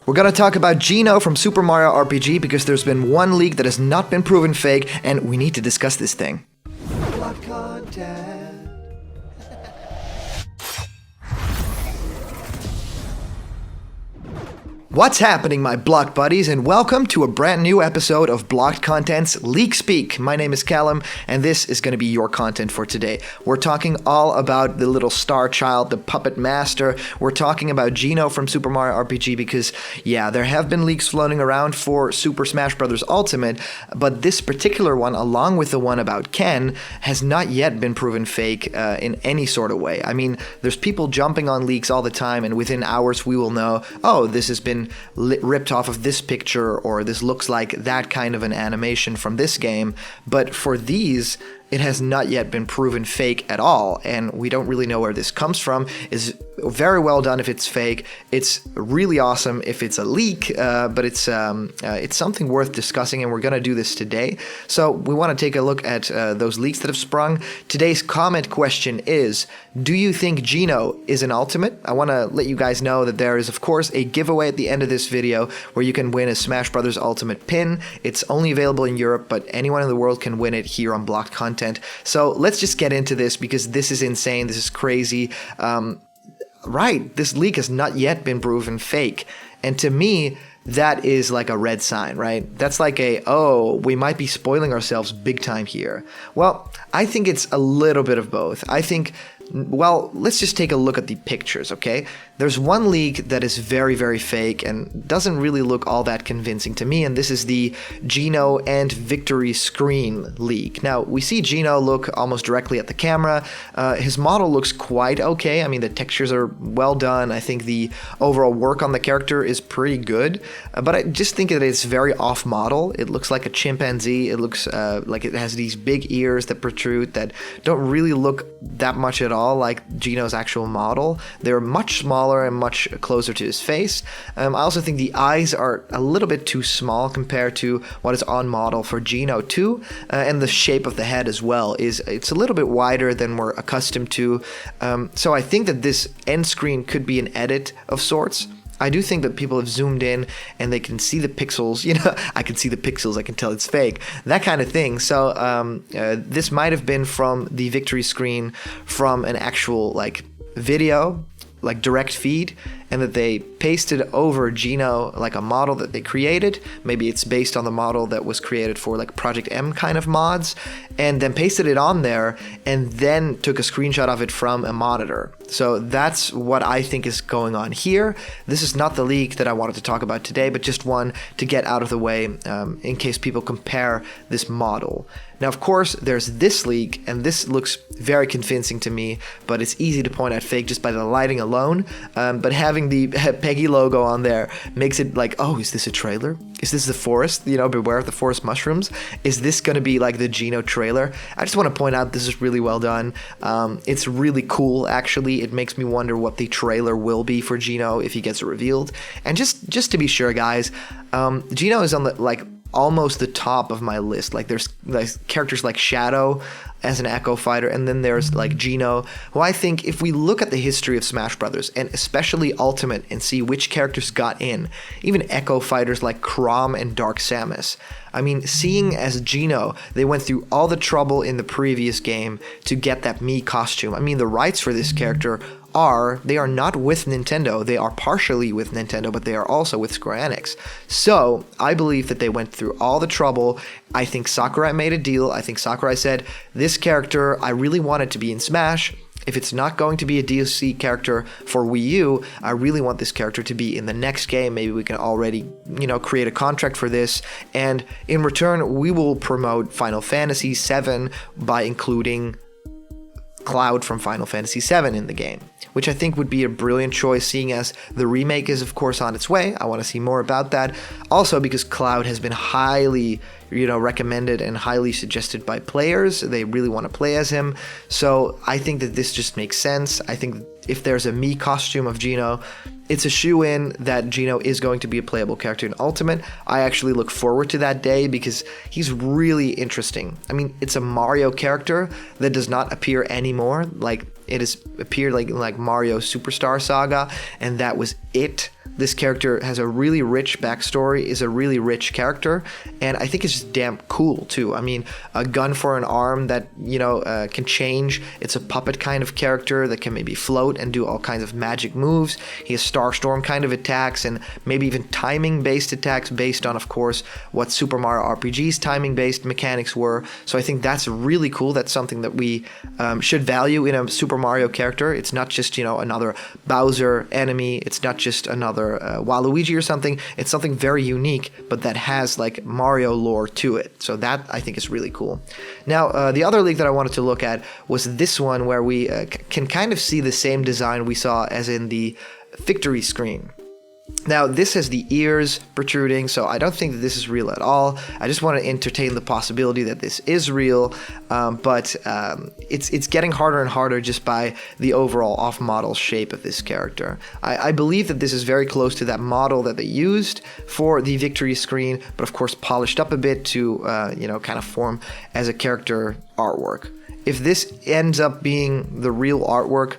We're gonna talk about Geno from Super Mario RPG because there's been one leak that has not been proven fake, and we need to discuss this thing. Blood content. What's happening, my blocked buddies, and welcome to a brand new episode of Blocked Content's Leak Speak. My name is Callum, and this is going to be your content for today. We're talking all about the little star child, the puppet master. We're talking about Geno from Super Mario RPG because, yeah, there have been leaks floating around for Super Smash Bros. Ultimate, but this particular one, along with the one about Ken, has not yet been proven fake in any sort of way. I mean, there's people jumping on leaks all the time, and within hours we will know, oh, this has been ripped off of this picture, or this looks like that kind of an animation from this game. But for these, it has not yet been proven fake at all, and we don't really know where this comes from. It's very well done if it's fake. It's really awesome if it's a leak, but it's something worth discussing, and we're going to do this today. So we want to take a look at those leaks that have sprung. Today's comment question is, do you think Geno is an ultimate? I want to let you guys know that there is, of course, a giveaway at the end of this video where you can win a Smash Bros. Ultimate pin. It's only available in Europe, but anyone in the world can win it here on Blocked Content. So let's just get into this because this is insane. This is crazy. Right, this leak has not yet been proven fake. And to me, that is like a red sign, right? That's like we might be spoiling ourselves big time here. Well, I think it's a little bit of both. I think, well, let's just take a look at the pictures, okay? There's one leak that is very, very fake and doesn't really look all that convincing to me, and this is the Geno and Victory screen leak. Now, we see Geno look almost directly at the camera. His model looks quite okay. I mean, the textures are well done. I think the overall work on the character is pretty good, but I just think that it's very off-model. It looks like a chimpanzee. It looks like it has these big ears that protrude that don't really look that much at all like Geno's actual model. They're much smaller and much closer to his face. I also think the eyes are a little bit too small compared to what is on model for Geno 2, and the shape of the head as well it's a little bit wider than we're accustomed to. So I think that this end screen could be an edit of sorts. I do think that people have zoomed in and they can see the pixels. You know, I can see the pixels, I can tell it's fake, that kind of thing. So this might have been from the Victory screen from an actual like video, like direct feed, and that they pasted over Geno like a model that they created. Maybe it's based on the model that was created for like Project M kind of mods, and then pasted it on there and then took a screenshot of it from a monitor. So that's what I think is going on here. This is not the leak that I wanted to talk about today, but just one to get out of the way in case people compare this model. Now, of course, there's this leak, and this looks very convincing to me, but it's easy to point out fake just by the lighting alone. But having the Peggy logo on there makes it like, oh, is this a trailer? Is this the forest? You know, beware of the forest mushrooms? Is this going to be like the Geno trailer? I just want to point out this is really well done. It's really cool, actually. It makes me wonder what the trailer will be for Geno if he gets revealed. And just to be sure, guys, Geno is on the like almost the top of my list. Like there's characters like Shadow as an Echo Fighter, and then there's like Geno, who I think if we look at the history of Smash Brothers, and especially Ultimate, and see which characters got in, even Echo Fighters like Chrom and Dark Samus. I mean, seeing as Geno, they went through all the trouble in the previous game to get that Mii costume. I mean, the rights for this character they are not with Nintendo. They are partially with Nintendo, but they are also with Square Enix. So I believe that they went through all the trouble. I think Sakurai made a deal. I think Sakurai said, this character, I really want it to be in Smash. If it's not going to be a DLC character for Wii U, I really want this character to be in the next game. Maybe we can already, create a contract for this. And in return, we will promote Final Fantasy VII by including Cloud from Final Fantasy VII in the game, which I think would be a brilliant choice, seeing as the remake is, of course, on its way. I want to see more about that. Also, because Cloud has been highly, recommended and highly suggested by players. They really want to play as him. So I think that this just makes sense. I think if there's a Mii costume of Geno, it's a shoe-in that Geno is going to be a playable character in Ultimate. I actually look forward to that day because he's really interesting. I mean, it's a Mario character that does not appear anymore. Like, it has appeared like Mario Superstar Saga, and that was This character has a really rich backstory, is a really rich character, and I think it's just damn cool too. I mean, a gun for an arm that, can change. It's a puppet kind of character that can maybe float and do all kinds of magic moves. He has Starstorm kind of attacks and maybe even timing-based attacks based on, of course, what Super Mario RPG's timing-based mechanics were. So I think that's really cool. That's something that we should value in a Super Mario character. It's not just, another Bowser enemy. It's not just another Waluigi or something. It's something very unique, but that has like Mario lore to it. So that I think is really cool. Now, the other leak that I wanted to look at was this one where we can kind of see the same design we saw as in the victory screen. Now, this has the ears protruding, so I don't think that this is real at all. I just want to entertain the possibility that this is real, but it's getting harder and harder just by the overall off-model shape of this character. I believe that this is very close to that model that they used for the victory screen, but of course polished up a bit to, kind of form as a character artwork. If this ends up being the real artwork,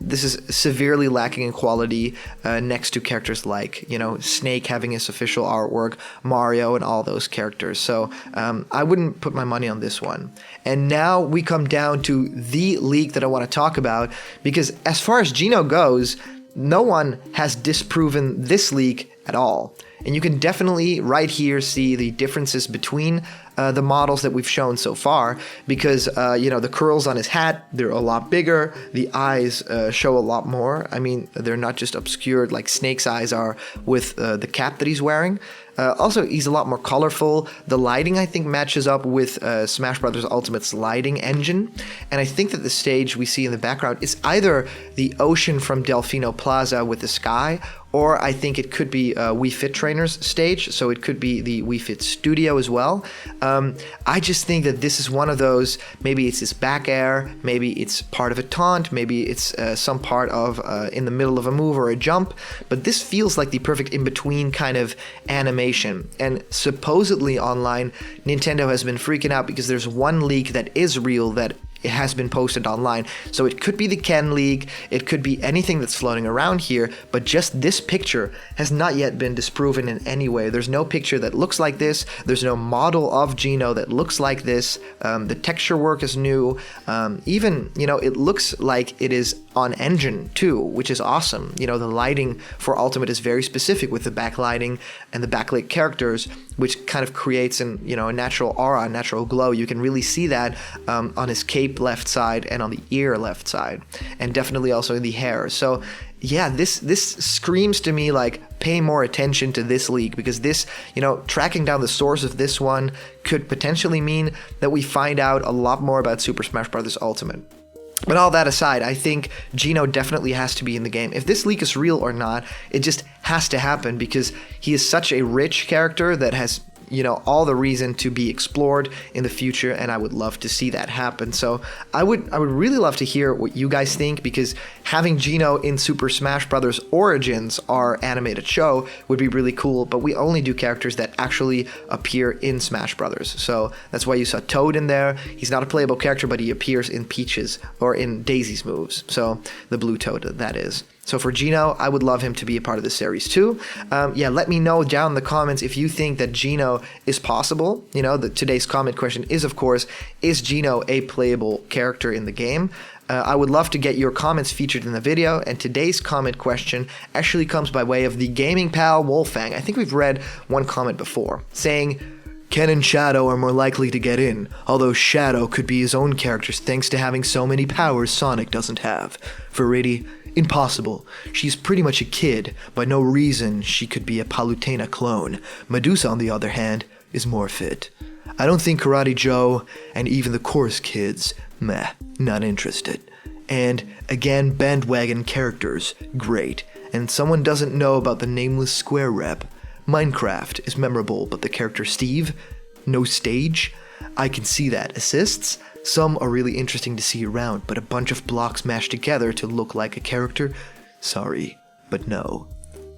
this is severely lacking in quality next to characters like, Snake having his official artwork, Mario, and all those characters. So I wouldn't put my money on this one. And now we come down to the leak that I want to talk about, because as far as Geno goes, no one has disproven this leak at all. And you can definitely right here see the differences between the models that we've shown so far, because, the curls on his hat, they're a lot bigger. The eyes show a lot more. I mean, they're not just obscured like Snake's eyes are with the cap that he's wearing. Also, he's a lot more colorful. The lighting, I think, matches up with Smash Bros. Ultimate's lighting engine. And I think that the stage we see in the background is either the ocean from Delfino Plaza with the sky, or I think it could be Wii Fit Trainer's stage, so it could be the Wii Fit Studio as well. I just think that this is one of those, maybe it's his back air, maybe it's part of a taunt, maybe it's some part of in the middle of a move or a jump, but this feels like the perfect in-between kind of animation. And supposedly online, Nintendo has been freaking out because there's one leak that is real that it has been posted online. So it could be the Ken leak, it could be anything that's floating around here, but just this picture has not yet been disproven in any way. There's no picture that looks like this, there's no model of Geno that looks like this, the texture work is new, even, it looks like it is on engine too, which is awesome. The lighting for Ultimate is very specific with the backlighting and the backlit characters, which kind of creates a natural aura, a natural glow. You can really see that on his cape left side and on the ear left side, and definitely also in the hair. So yeah, this screams to me like pay more attention to this leak, because this, tracking down the source of this one could potentially mean that we find out a lot more about Super Smash Bros. Ultimate. But all that aside, I think Geno definitely has to be in the game. If this leak is real or not, it just has to happen, because he is such a rich character that has, all the reason to be explored in the future, and I would love to see that happen. So I would really love to hear what you guys think, because having Geno in Super Smash Bros. Origins, our animated show, would be really cool, but we only do characters that actually appear in Smash Bros. So that's why you saw Toad in there. He's not a playable character, but he appears in Peach's or in Daisy's moves. So the blue Toad, that is. So for Geno, I would love him to be a part of the series too. Let me know down in the comments if you think that Geno is possible. Today's comment question is, of course, is Geno a playable character in the game? I would love to get your comments featured in the video, and today's comment question actually comes by way of the gaming pal Wolfang. I think we've read one comment before, saying, Ken and Shadow are more likely to get in, although Shadow could be his own character thanks to having so many powers Sonic doesn't have. Furidi, impossible. She's pretty much a kid, but no reason she could be a Palutena clone. Medusa, on the other hand, is more fit. I don't think Karate Joe and even the Chorus Kids, meh, not interested. And again, bandwagon characters, great. And someone doesn't know about the nameless square rep. Minecraft is memorable, but the character Steve, no stage. I can see that. Assists, some are really interesting to see around, but a bunch of blocks mashed together to look like a character? Sorry, but no.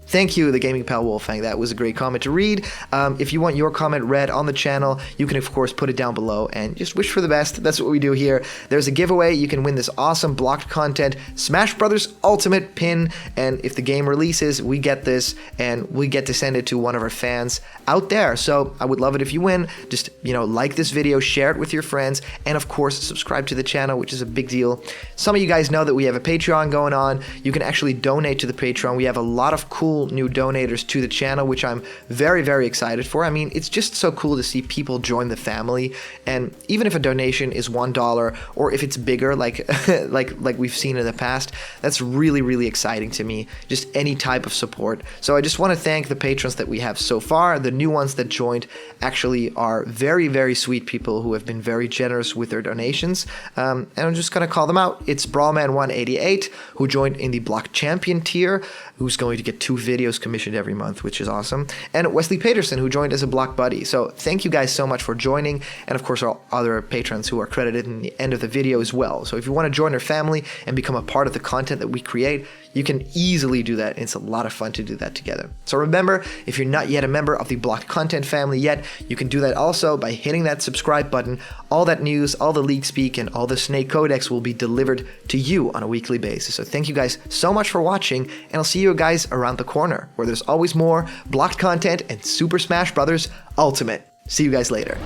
Thank you, the Gaming Pal Wolfang. That was a great comment to read. If you want your comment read on the channel, you can of course put it down below and just wish for the best. That's what we do here. There's a giveaway. You can win this awesome blocked content Smash Brothers Ultimate pin, and if the game releases, we get this and we get to send it to one of our fans out there. So I would love it if you win. Just, like this video, share it with your friends, and of course subscribe to the channel, which is a big deal. Some of you guys know that we have a Patreon going on. You can actually donate to the Patreon. We have a lot of cool new donators to the channel, which I'm very, very excited for. I mean, it's just so cool to see people join the family, and even if a donation is $1 or if it's bigger, like like we've seen in the past, that's really, really exciting to me. Just any type of support. So I just want to thank the patrons that we have so far. The new ones that joined actually are very, very sweet people who have been very generous with their donations, and I'm just gonna call them out. It's Brawlman188, who joined in the Block Champion tier, who's going to get 2 videos commissioned every month, which is awesome, and Wesley Peterson, who joined as a Block Buddy. So thank you guys so much for joining, and of course our other patrons who are credited in the end of the video as well. So if you want to join our family and become a part of the content that we create, you can easily do that. It's a lot of fun to do that together. So remember, if you're not yet a member of the Blocked Content family yet, you can do that also by hitting that subscribe button. All that news, all the leak speak, and all the Snake Codex will be delivered to you on a weekly basis. So thank you guys so much for watching, and I'll see you guys around the corner, where there's always more Blocked Content and Super Smash Bros. Ultimate. See you guys later.